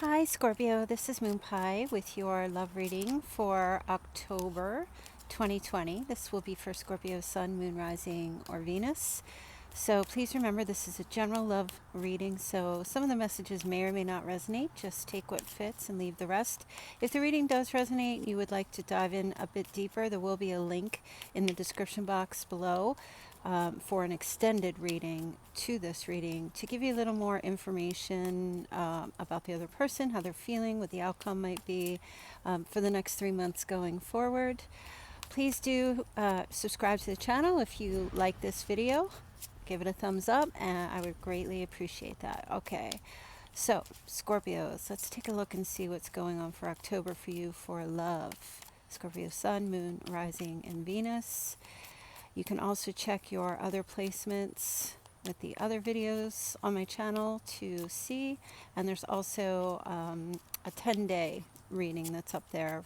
Hi Scorpio, this is Moonpie with your love reading for October 2020. This will be for Scorpio Sun, Moon, Rising, or Venus. So please remember this is a general love reading, so some of the messages may or may not resonate. Just take what fits and leave the rest. If the reading does resonate, you would like to dive in a bit deeper, there will be a link in the description box below for an extended reading to this reading to give you a little more information about the other person, how they're feeling, what the outcome might be for the next 3 months going forward. Please do subscribe to the channel if you like this video. Give it a thumbs up, and I would greatly appreciate that. Okay, so Scorpios, let's take a look and see what's going on for October for you for love. Scorpio Sun, Moon, Rising, and Venus. You can also check your other placements with the other videos on my channel to see. And there's also a 10-day reading that's up there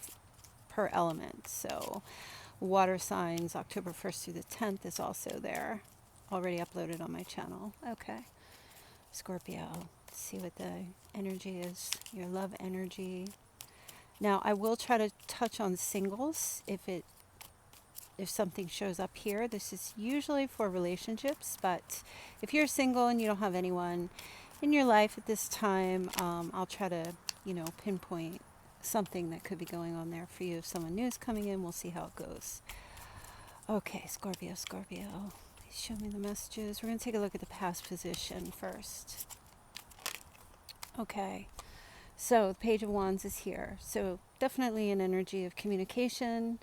per element. So water signs, October 1st through the 10th is also there, already uploaded on my channel. Okay, Scorpio, let's see what the energy is, your love energy. Now, I will try to touch on singles if something shows up here. This is usually for relationships, but if you're single and you don't have anyone in your life at this time, I'll try to, pinpoint something that could be going on there for you. If someone new is coming in, we'll see how it goes. Okay, Scorpio, please show me the messages. We're going to take a look at the past position first. Okay, so the Page of Wands is here. So definitely an energy of communication,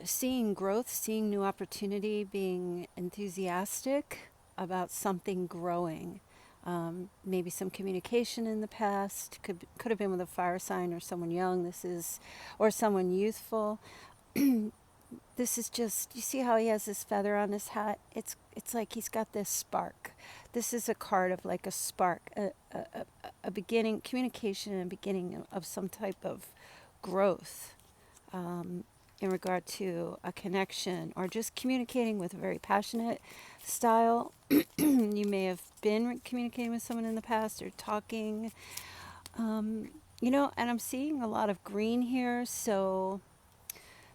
seeing growth, seeing new opportunity, being enthusiastic about something growing. Maybe some communication in the past could have been with a fire sign or someone young. Or someone youthful. This is just, you see how he has this feather on his hat? It's like he's got this spark. This is a card of like a spark, a beginning, communication and beginning of some type of growth. In regard to a connection or just communicating with a very passionate style. You may have been communicating with someone in the past or talking, and I'm seeing a lot of green here. So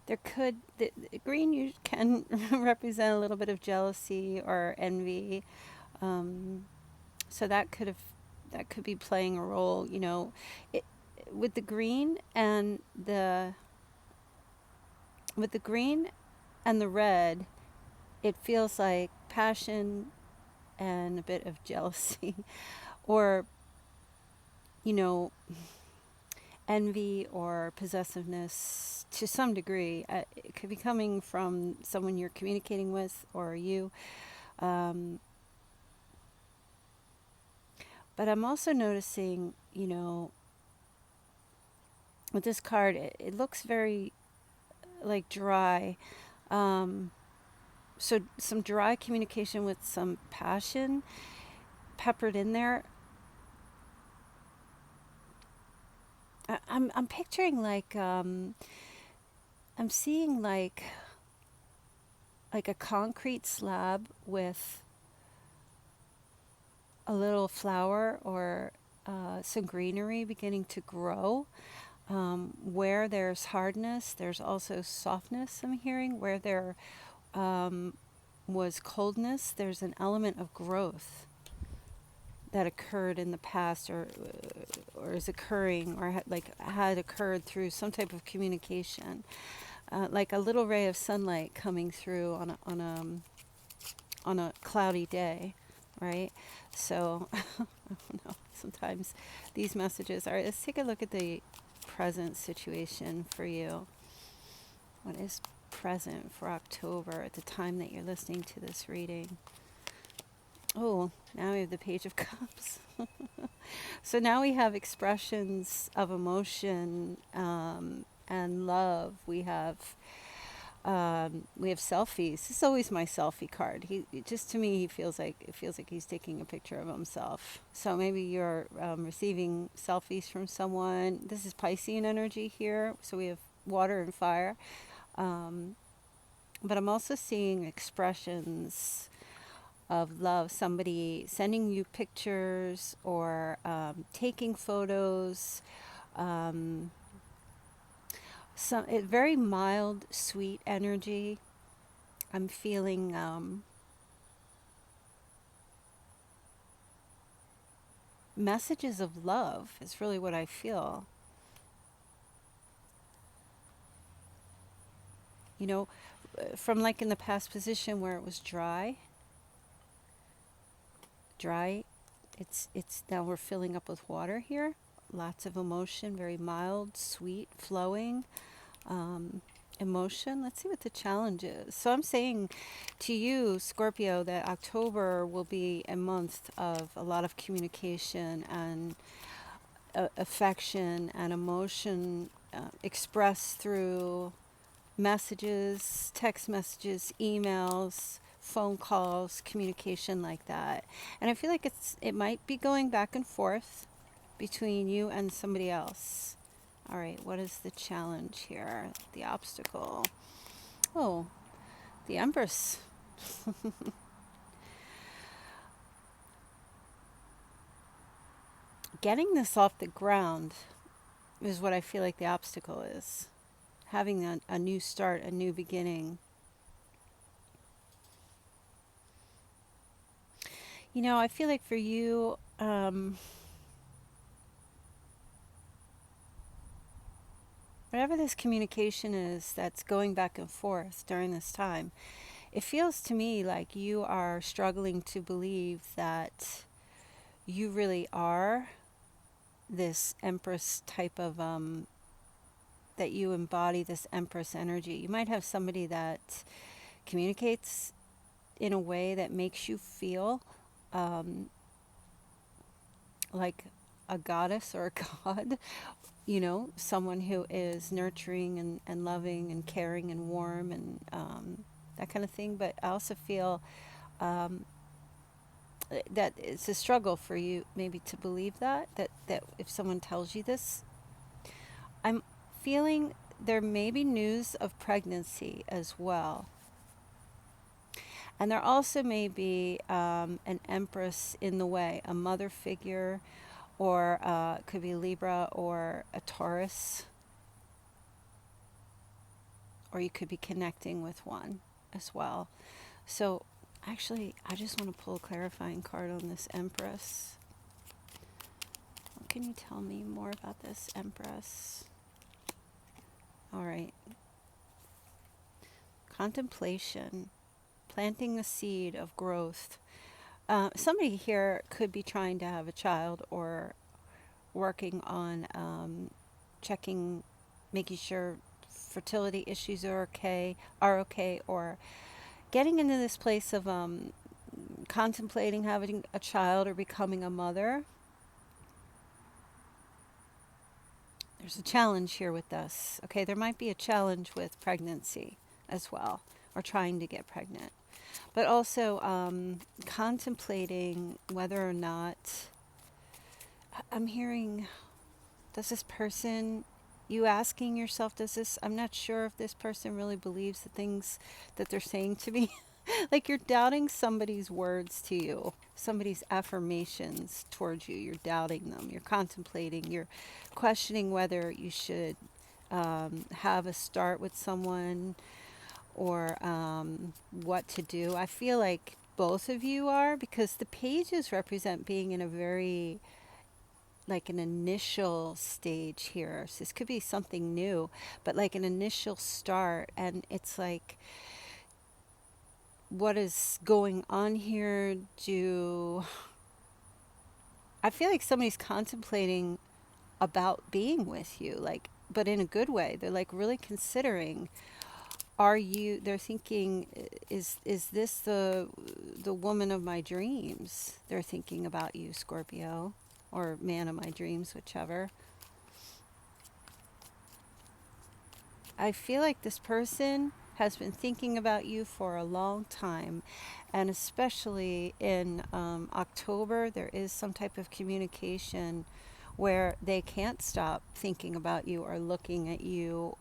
the green can represent a little bit of jealousy or envy. So that could be playing a role, with the green and the red, it feels like passion and a bit of jealousy or, envy or possessiveness to some degree. It could be coming from someone you're communicating with or you. But I'm also noticing, with this card, it looks very like dry. So some dry communication with some passion peppered in there. I'm picturing like I'm seeing like a concrete slab with a little flower or some greenery beginning to grow. Where there's hardness, there's also softness, I'm hearing. Where there was coldness, there's an element of growth that occurred in the past or is occurring or had occurred through some type of communication. Like a little ray of sunlight coming through on a cloudy day, right? So, I don't know, sometimes these messages are, let's take a look at the present situation for you. What is present for October at the time that you're listening to this reading? Oh, now we have the Page of Cups. So now we have expressions of emotion and love. We have selfies. It's always my selfie card. To me, it feels like he's taking a picture of himself. So maybe you're receiving selfies from someone. This is Piscean energy here. So we have water and fire. But I'm also seeing expressions of love, somebody sending you pictures or taking photos. Um, very mild, sweet energy. I'm feeling messages of love is really what I feel. You know, from like in the past position where it was dry, it's now we're filling up with water here. Lots of emotion, very mild, sweet, flowing emotion. Let's see what the challenge is. So I'm saying to you, Scorpio, that October will be a month of a lot of communication and affection and emotion expressed through messages, text messages, emails, phone calls, communication like that. And I feel like it might be going back and forth between you and somebody else. All right, what is the challenge here? The obstacle. Oh, the Empress. Getting this off the ground is what I feel like the obstacle is. Having a new start, a new beginning. You know, I feel like for you, whatever this communication is that's going back and forth during this time, it feels to me like you are struggling to believe that you really are this Empress type of, that you embody this Empress energy. You might have somebody that communicates in a way that makes you feel like a goddess or a god, you know, someone who is nurturing and loving and caring and warm and that kind of thing. But I also feel that it's a struggle for you maybe to believe that if someone tells you this. I'm feeling there may be news of pregnancy as well. And there also may be an Empress in the way, a mother figure, or it could be Libra or a Taurus, or you could be connecting with one as well. So actually, I just want to pull a clarifying card on this Empress. What can you tell me more about this Empress? All right. Contemplation, planting the seed of growth. Somebody here could be trying to have a child or working on checking, making sure fertility issues are okay, or getting into this place of contemplating having a child or becoming a mother. There's a challenge here with this. Okay, there might be a challenge with pregnancy as well, or trying to get pregnant. But also contemplating whether or not, I'm hearing, does this person, you asking yourself, I'm not sure if this person really believes the things that they're saying to me. Like you're doubting somebody's words to you, somebody's affirmations towards you. You're doubting them. You're contemplating. You're questioning whether you should have a start with someone or what to do. I feel like both of you are, because the pages represent being in a very, like an initial stage here. So this could be something new, but like an initial start. And it's like, what is going on here? I feel like somebody's contemplating about being with you, like, but in a good way. They're like really considering, they're thinking, is this the woman of my dreams? They're thinking about you, Scorpio, or man of my dreams, whichever. I feel like this person has been thinking about you for a long time, and especially in October, there is some type of communication where they can't stop thinking about you or looking at you.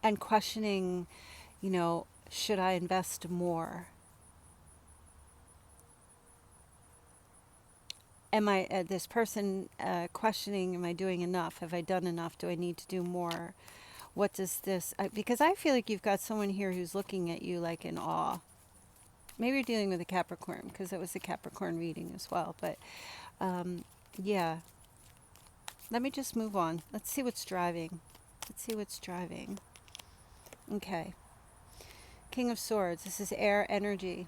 and questioning, should I invest more? Am I, this person questioning, am I doing enough? Have I done enough? Do I need to do more? What does this, because I feel like you've got someone here who's looking at you like in awe. Maybe you're dealing with a Capricorn, because it was a Capricorn reading as well. But yeah, let me just move on. Let's see what's driving. Let's see what's driving. Okay. King of Swords. This is air energy.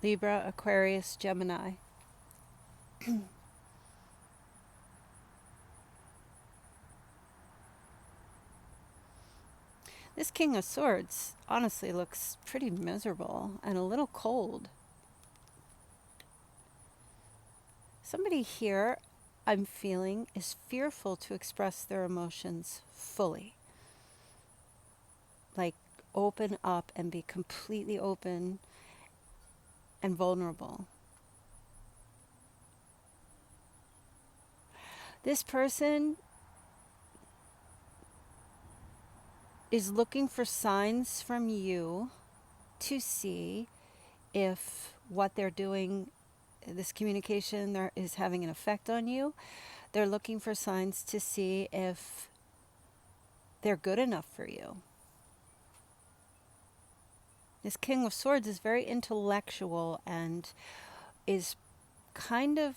Libra, Aquarius, Gemini. This King of Swords honestly looks pretty miserable and a little cold. Somebody here, I'm feeling, is fearful to express their emotions fully. Like, open up and be completely open and vulnerable. This person is looking for signs from you to see if what they're doing, this communication there, is having an effect on you. They're looking for signs to see if they're good enough for you. This King of Swords is very intellectual and is kind of,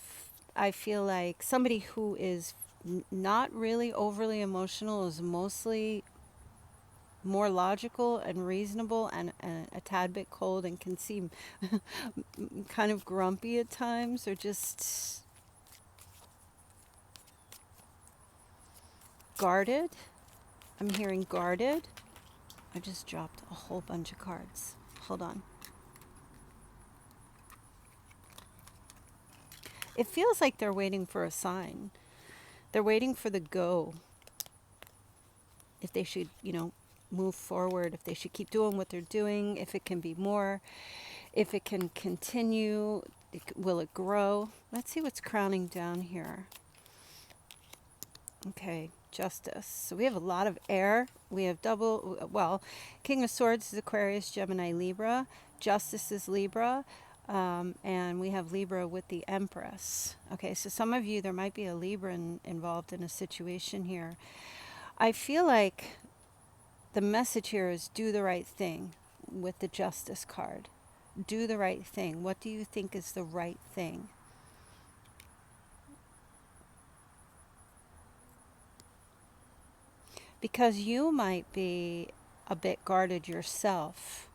I feel like, somebody who is not really overly emotional, is mostly more logical and reasonable, and a tad bit cold, and can seem kind of grumpy at times, or just guarded. I'm hearing guarded. I just dropped a whole bunch of cards. Hold on. It feels like they're waiting for a sign. They're waiting for the go. If they should, move forward, if they should keep doing what they're doing, if it can be more, if it can continue, will it grow? Let's see what's crowning down here. Okay, Justice. So we have a lot of air. We have King of Swords is Aquarius, Gemini, Libra. Justice is Libra. And we have Libra with the Empress. Okay, so some of you, there might be a Libra involved in a situation here. I feel like the message here is do the right thing with the Justice card. Do the right thing. What do you think is the right thing? Because you might be a bit guarded yourself,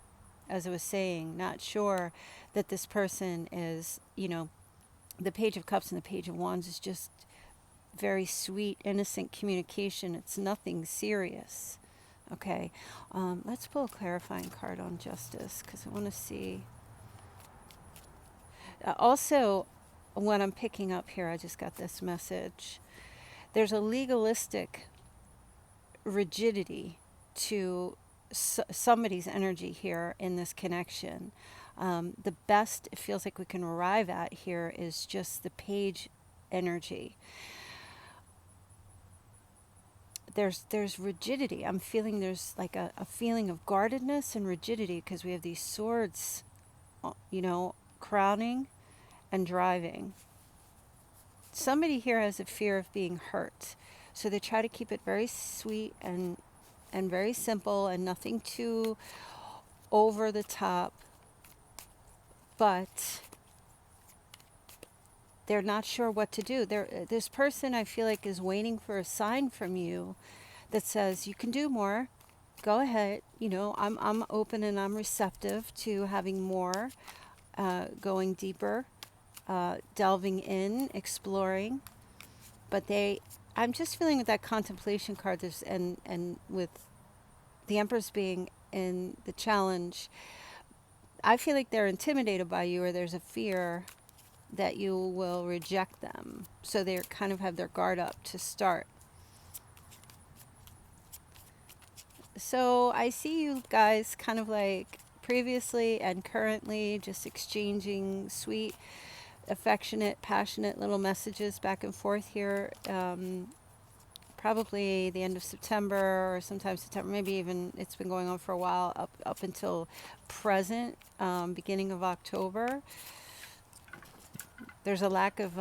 as I was saying, not sure that this person is, the Page of Cups and the Page of Wands is just very sweet, innocent communication. It's nothing serious. Okay, let's pull a clarifying card on Justice, because I want to see. Also, what I'm picking up here, I just got this message. There's a legalistic rigidity to somebody's energy here in this connection. The best it feels like we can arrive at here is just the Page energy. There's rigidity. I'm feeling there's like a feeling of guardedness and rigidity, because we have these swords, crowning and driving. Somebody here has a fear of being hurt, so they try to keep it very sweet and very simple, and nothing too over the top. But they're not sure what to do. This person, I feel like, is waiting for a sign from you that says you can do more. Go ahead. I'm open and I'm receptive to having more, going deeper, delving in, exploring. But I'm just feeling with that contemplation card, and with the Empress being in the challenge, I feel like they're intimidated by you, or there's a fear that you will reject them. So they kind of have their guard up to start. So I see you guys kind of like previously and currently just exchanging sweet, affectionate, passionate little messages back and forth here. probably the end of September or sometime September, maybe even it's been going on for a while, up until present, beginning of October. There's a lack of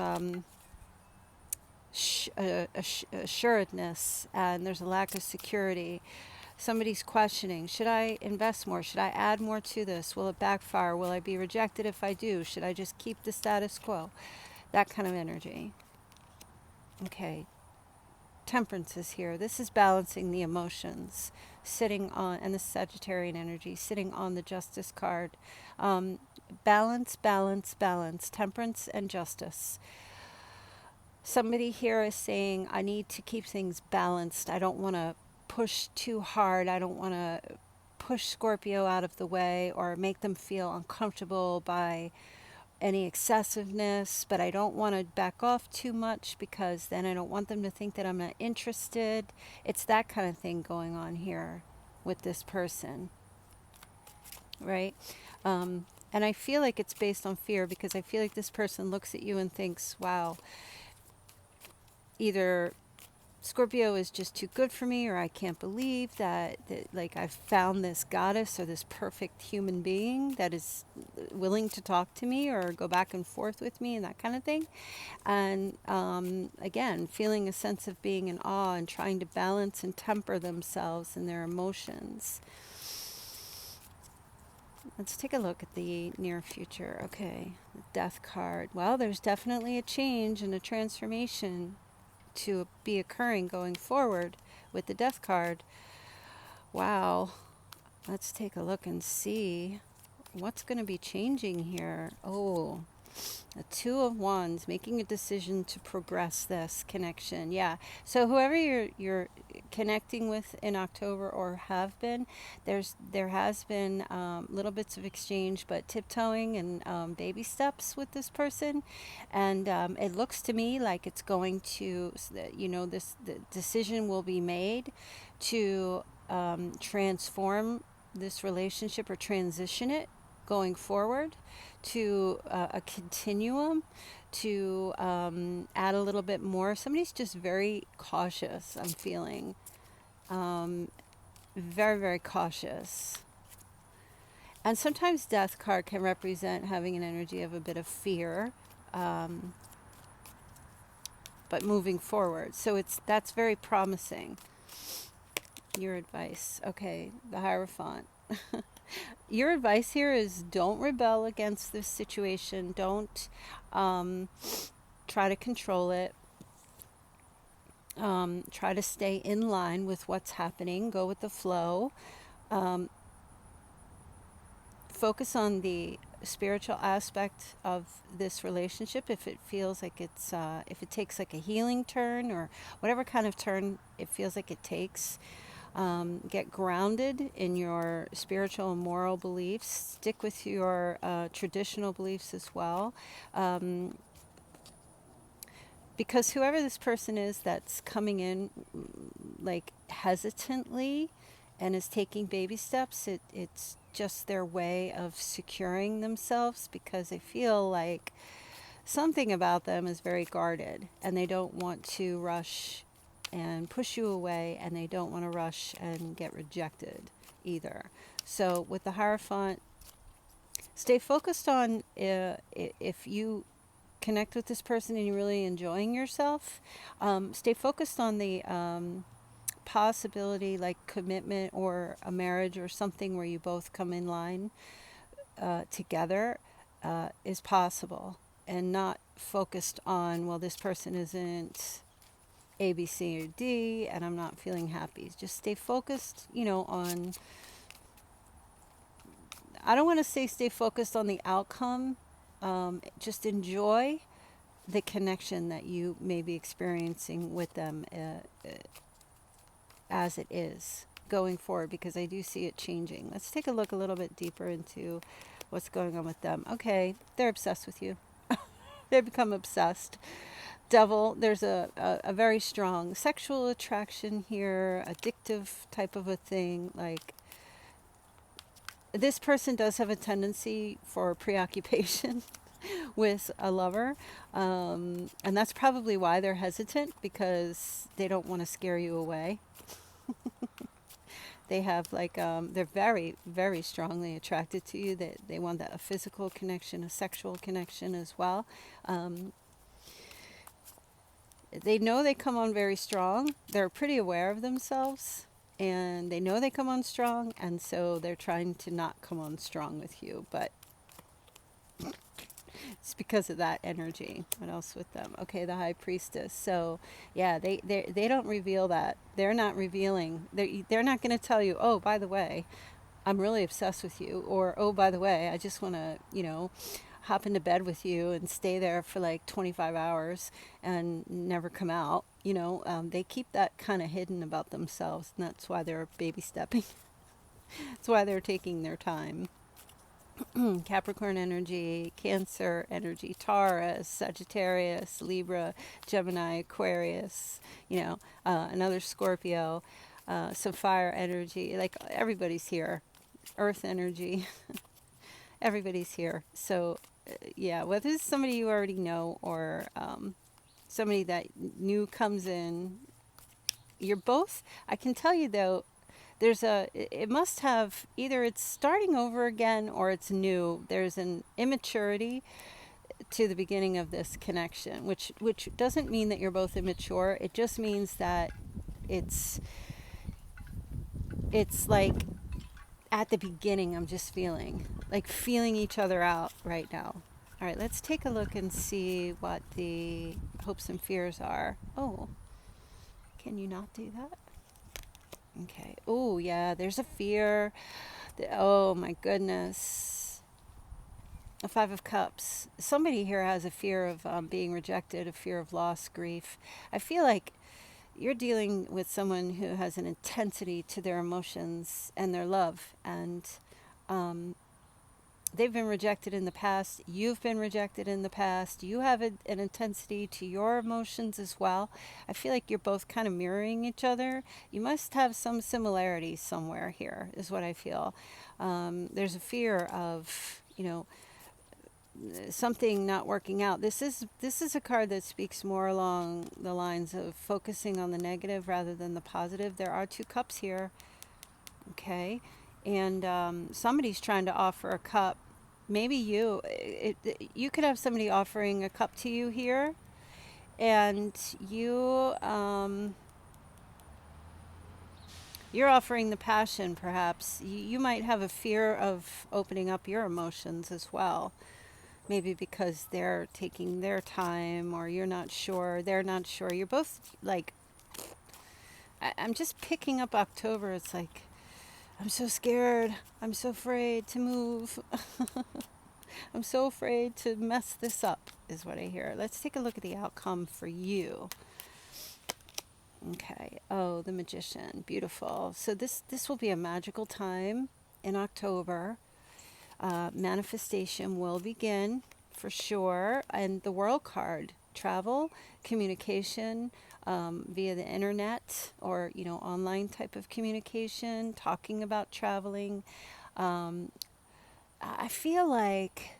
assuredness, and there's a lack of security. Somebody's questioning, should I invest more? Should I add more to this? Will it backfire? Will I be rejected if I do? Should I just keep the status quo? That kind of energy. Okay. Temperance is here. This is balancing the emotions, sitting on, and the Sagittarian energy, sitting on the Justice card. Balance, balance, balance. Temperance and justice. Somebody here is saying, I need to keep things balanced. I don't want to push too hard. I don't want to push Scorpio out of the way or make them feel uncomfortable by any excessiveness, but I don't want to back off too much because then I don't want them to think that I'm not interested. It's that kind of thing going on here with this person, right? And I feel like it's based on fear, because I feel like this person looks at you and thinks, wow, either Scorpio is just too good for me, or I can't believe that like I've found this goddess or this perfect human being that is willing to talk to me or go back and forth with me and that kind of thing. And again, feeling a sense of being in awe and trying to balance and temper themselves and their emotions. Let's take a look at the near future. Okay, the Death card. Well, there's definitely a change and a transformation to be occurring going forward with the Death card. Wow. Let's take a look and see what's going to be changing here. Oh, the Two of Wands, making a decision to progress this connection. Yeah. So whoever you're connecting with in October or have been, there has been little bits of exchange, but tiptoeing and baby steps with this person, and it looks to me like it's going to, the decision will be made to transform this relationship or transition it going forward to a continuum, to add a little bit more. Somebody's just very cautious, I'm feeling. Very, very cautious. And sometimes Death card can represent having an energy of a bit of fear, but moving forward. So that's very promising. Your advice. Okay, the Hierophant. Your advice here is don't rebel against this situation. Don't try to control it. Try to stay in line with what's happening. Go with the flow. Focus on the spiritual aspect of this relationship. If it feels like it's, if it takes like a healing turn or whatever kind of turn it feels like it takes. Get grounded in your spiritual and moral beliefs. Stick with your traditional beliefs as well. Because whoever this person is that's coming in like hesitantly and is taking baby steps, it's just their way of securing themselves, because they feel like something about them is very guarded and they don't want to rush and push you away, and they don't want to rush and get rejected either. So with the Hierophant, stay focused on if you connect with this person and you're really enjoying yourself, stay focused on the possibility like commitment or a marriage or something where you both come in line together is possible, and not focused on, well, this person isn't A, B, C, or D, and I'm not feeling happy. Just stay focused, on, I don't want to say stay focused on the outcome. Just enjoy the connection that you may be experiencing with them as it is going forward, because I do see it changing. Let's take a look a little bit deeper into what's going on with them. Okay, they're obsessed with you. They become obsessed. Devil, there's a very strong sexual attraction here, addictive type of a thing. Like, this person does have a tendency for preoccupation with a lover. And that's probably why they're hesitant, because they don't want to scare you away. They have like, they're very, very strongly attracted to you. They want that, a physical connection, a sexual connection as well. Um, they know they come on very strong. They're pretty aware of themselves, and they know they come on strong, and so they're trying to not come on strong with you, but it's because of that energy. What else with them? Okay, the High Priestess. So yeah, they don't reveal that. They're not revealing. They're not going to tell you, oh, by the way, I'm really obsessed with you, or oh, by the way, I just want to, hop into bed with you and stay there for like 25 hours and never come out. They keep that kind of hidden about themselves, and that's why they're baby stepping. That's why they're taking their time. Capricorn energy, Cancer energy, Taurus, Sagittarius, Libra, Gemini, Aquarius, another Scorpio, some fire energy. Like, everybody's here. Earth energy. Everybody's here. So, yeah, whether it's somebody you already know, or somebody that new comes in, you're both, I can tell you though, it must have, either it's starting over again or it's new. There's an immaturity to the beginning of this connection, which doesn't mean that you're both immature. It just means that it's like, at the beginning, I'm just feeling each other out right now. All right, let's take a look and see what the hopes and fears are. Oh, can you not do that? Okay. Oh, yeah, there's a fear. Oh, my goodness. A Five of Cups. Somebody here has a fear of being rejected, a fear of loss, grief. I feel like you're dealing with someone who has an intensity to their emotions and their love. And they've been rejected in the past. You've been rejected in the past. You have an intensity to your emotions as well. I feel like you're both kind of mirroring each other. You must have some similarities somewhere here, is what I feel. There's a fear of, something not working out. This is a card that speaks more along the lines of focusing on the negative rather than the positive. There are two cups here. Okay. And somebody's trying to offer a cup. Maybe you could have somebody offering a cup to you here, and you're offering the passion. Perhaps you might have a fear of opening up your emotions as well. Maybe because they're taking their time, or you're not sure, they're not sure. You're both like, I'm just picking up October. It's like, I'm so scared. I'm so afraid to move. I'm so afraid to mess this up, is what I hear. Let's take a look at the outcome for you. Okay. Oh, the Magician. Beautiful. So this will be a magical time in October. Manifestation will begin for sure. And the World card, travel, communication, via the internet, or online type of communication, talking about traveling. I feel like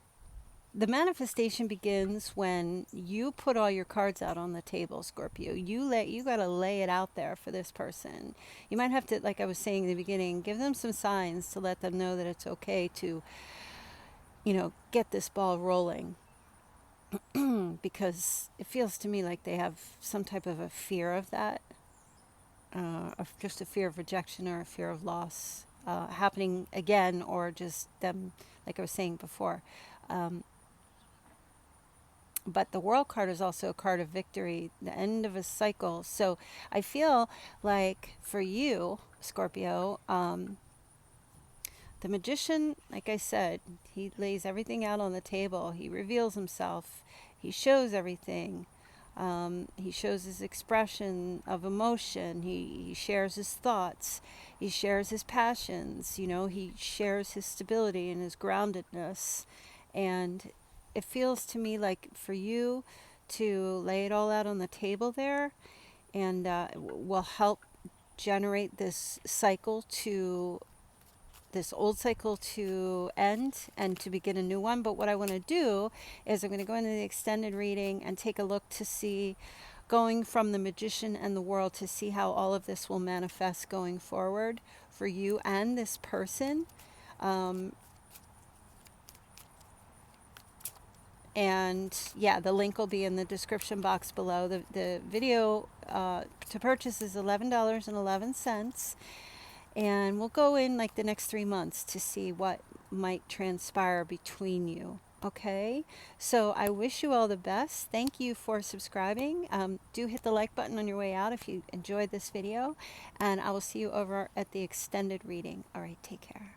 the manifestation begins when you put all your cards out on the table, Scorpio. You got to lay it out there for this person. You might have to, like I was saying in the beginning, give them some signs to let them know that it's okay to get this ball rolling. Because it feels to me like they have some type of a fear of that, of just a fear of rejection or a fear of loss happening again, or just them, like I was saying before. But the World card is also a card of victory, the end of a cycle. So I feel like for you, Scorpio, the Magician, like I said, he lays everything out on the table. He reveals himself. He shows everything. He shows his expression of emotion. He shares his thoughts. He shares his passions. He shares his stability and his groundedness. And it feels to me like for you to lay it all out on the table there, and will help generate this cycle to this old cycle to end and to begin a new one. But what I want to do is I'm going to go into the extended reading and take a look to see, going from the Magician and the World, to see how all of this will manifest going forward for you and this person. And yeah, the link will be in the description box below. The video to purchase is $11.11. And we'll go in like the next 3 months to see what might transpire between you. Okay, so I wish you all the best. Thank you for subscribing. Do hit the like button on your way out if you enjoyed this video. And I will see you over at the extended reading. All right, take care.